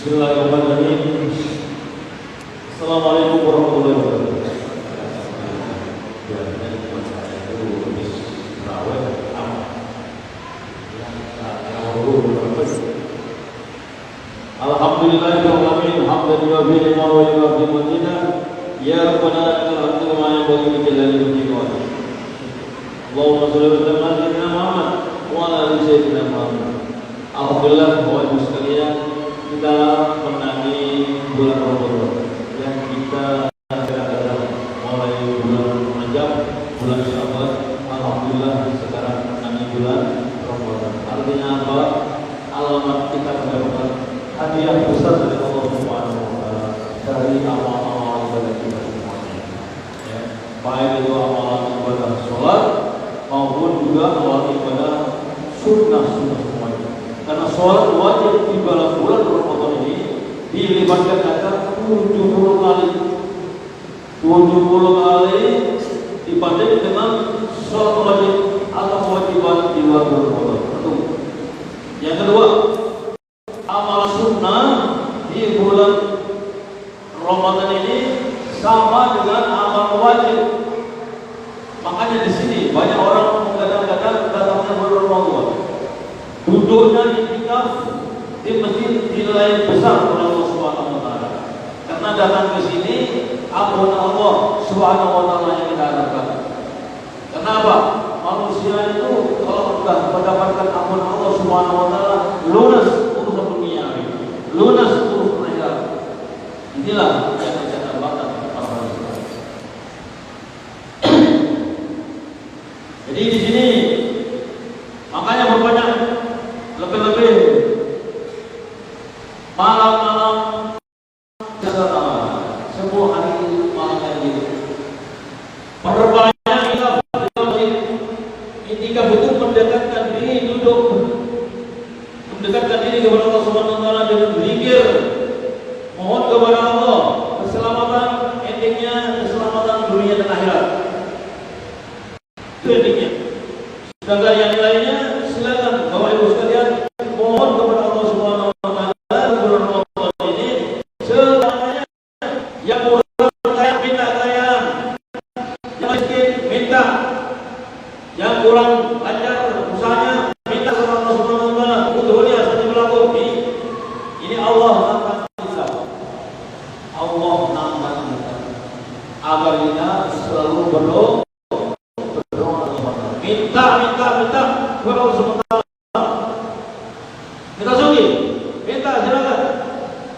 Bismillahirrahmanirrahim. Assalamualaikum warahmatullahi wabarakatuh. Alhamdulillahirrahmanirrahim. Hamdan wa bihi wa yu'abdi madina. Ya Rabbana lakal hamdu kama yanbaghi li jalali wajhika wa ajli. Allahumma shalli ala sayyidina Muhammad wa ala ali sayyidina Muhammad. Alhamdulillah, Bapak Ibu sekalian, kita menangi bulan Ramadan yang kita kadang-kadang mulai bulan Rajab, bulan Syawal. Alhamdulillah sekarang menangi bulan Ramadan. Artinya apa? Alamat kita mendapatkan hadiah besar dari Allah Subhanahu wa taala dari amal-amal ibadah kita semuanya. Ya, baik itu amalan ibadah sholat maupun juga amalan ibadah sunnah-sunnah semuanya. Karena sholat wajib di dalam bulan Ramadan ini dilibatkan kata 70 kali. 70 kali dibanding dengan sholat wajib atau kewajiban di luar bulan Ramadan. Satu. Yang kedua, amal sunnah di bulan Ramadan ini sama dengan amal wajib. Makanya di sini banyak orang menggadang-gadang datangnya bulan Ramadan. Duduknya i'tikaf di masjid dinilai besar oleh Allah Subhanahu wa taala. Karena datang ke sini ampunan Allah Subhanahu wa taala yang kita harapkan. Kenapa? Manusia itu kalau sudah mendapatkan ampunan Allah Subhanahu wa taala, lunas urusan dunia, lunas urusan akhirat. Inilah yang kita dapatkan para manusia. Jadi di sini makanya berbanyak lebih-lebih malam-malam semua hari malam ini perbanyak itikaf itu mendekatkan diri duduk, mendekatkan diri kepada Allah Subhanahu wa taala dengan zikir, mohon kepada Allah keselamatan, endingnya keselamatan dunia dan akhirat. Itu endingnya. Sedangkan yang lainnya silakan Bapak Ibu sekalian mohon kepada Allah Subhanahu wa taala bulan Ramadan ini selamanya. Yang kurang kaya minta kekayaan, yang miskin minta, yang kurang lancar usahanya minta kepada Allah Subhanahu wa taala udhurnya saja berlaku. Ini Allah akan kita, Allah akan kita agar kita selalu berdoa minta kepada Allah Subhanahu wa taala. Kita sungguh minta, silakan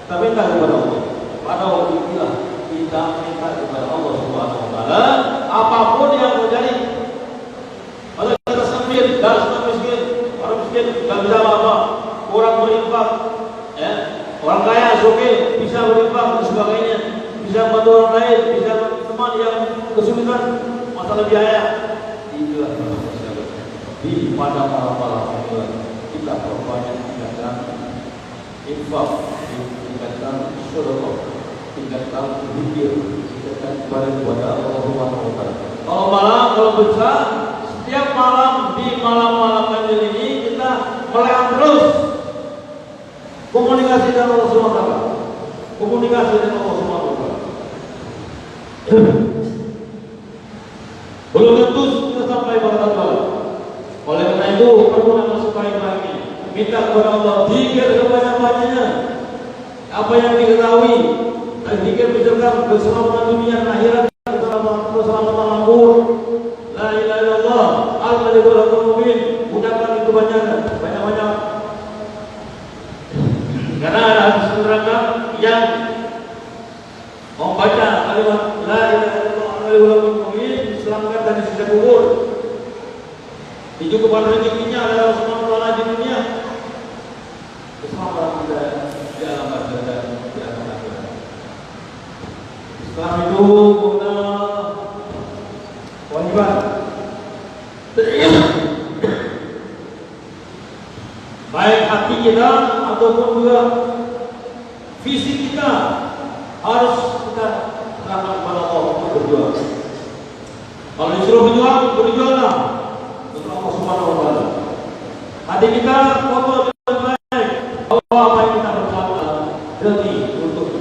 kita minta kepada Allah. Pada waktu itulah kita minta kepada Allah Subhanahu wa taala apapun yang terjadi. Kalau kita sendiri, dan miskin, orang miskin tidak bisa apa-apa, kurang berinfak, ya, orang kaya oke bisa berinfak dan sebagainya, bisa bantu orang lain, bisa teman yang kesulitan masalah biaya. Itulah di pada malam-malam kita perbanyak tingkatkan infak, tingkatkan sedekah, tingkatkan zikir, tingkatkan kepada Allah Subhanahu wa taala. Kalau malam, kalau bisa setiap malam di malam-malam ganjil ini kita melekat terus komunikasi dengan Allah Subhanahu wa taala. Komunikasi dengan Allah Subhanahu wa taala. Belum tentu kita sampai pada malam. Oleh karena itu perlu yang sebaik-baiknya minta kepada Allah zikir sebanyak-banyaknya. Apa yang diketahui dan zikir misalkan keselamatan dunia dan akhirat, keselamatan lahir, la ilaha illallah, al-malikul mubin, ucapkan itu banyak-banyak. Karena ada hadis neraka yang membaca kalimat la ilaha illallah, al-malikul mubin diselamatkan dari siksa kubur. Dicukupkan rezekinya adalah Subhanahu wa taala di dunia. Keselamatan kita di alam barzah di alam akhirat. Islam itu mengenal kewajiban. Baik hati kita ataupun juga fisik kita harus kita serahkan kepada Allah untuk berjuang. Kalau disuruh berjuang, berjuanglah untuk Allah Subhanahu wa taala. Hati kita kotor dan baik, bahwa apa yang kita perbuat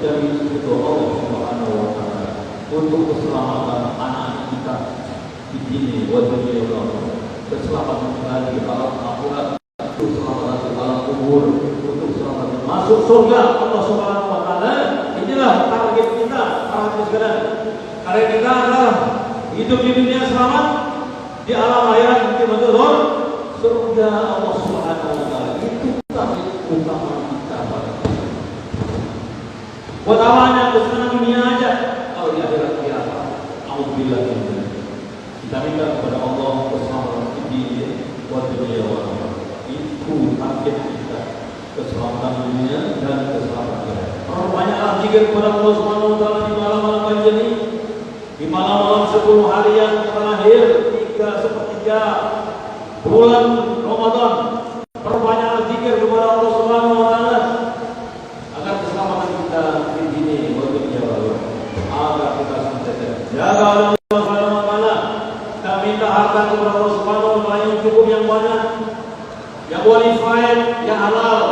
dari ridho Allah Subhanahu wa taala, untuk keselamatan anak kita di sini, wa dunia keselamatan kita di alam akhirat, keselamatan di alam kubur, untuk keselamatan masuk surga Allah Subhanahu wa taala. Inilah target kita, target sekalian. Target kita adalah hidup di dunia selamat, di alam akhirat nanti betul surga Allah Subhanahu wa taala. Itu target utama kita. Buat awalnya kesenangan dunia aja, kalau di akhirat apa? Alhamdulillah kita minta kepada Allah keselamatan di buat dunia wal itu target kita, keselamatan dunia dan keselamatan akhirat. Perbanyaklah zikir kepada Allah Subhanahu wa taala di malam-malam pagi ini, di malam-malam 10 hari yang terakhir 3/3 bulan Ramadan. Perbanyaklah zikir kepada Allah Subhanahu wa taala agar keselamatan kita di sini buat dunia wal agar kita senantiasa jaga oleh Allah Subhanahu wa taala. Kita minta harta kepada Allah Subhanahu wa taala yang cukup, yang banyak, yang qualified, yang halal,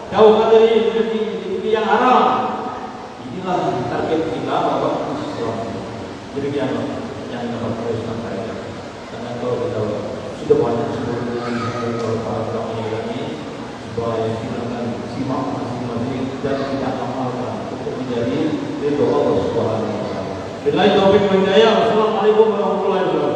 jauhkan dari rezeki yang haram. Inilah target kita bahwa Islam. Demikian yang dapat saya sampaikan. Karena kalau kita sudah banyak sebelumnya kalau para ini supaya silakan simak masing-masing dan kita amalkan untuk menjadi ridho Allah Subhanahu wa taala. Billahi taufiq wal hidayah. Wassalamualaikum warahmatullahi wabarakatuh.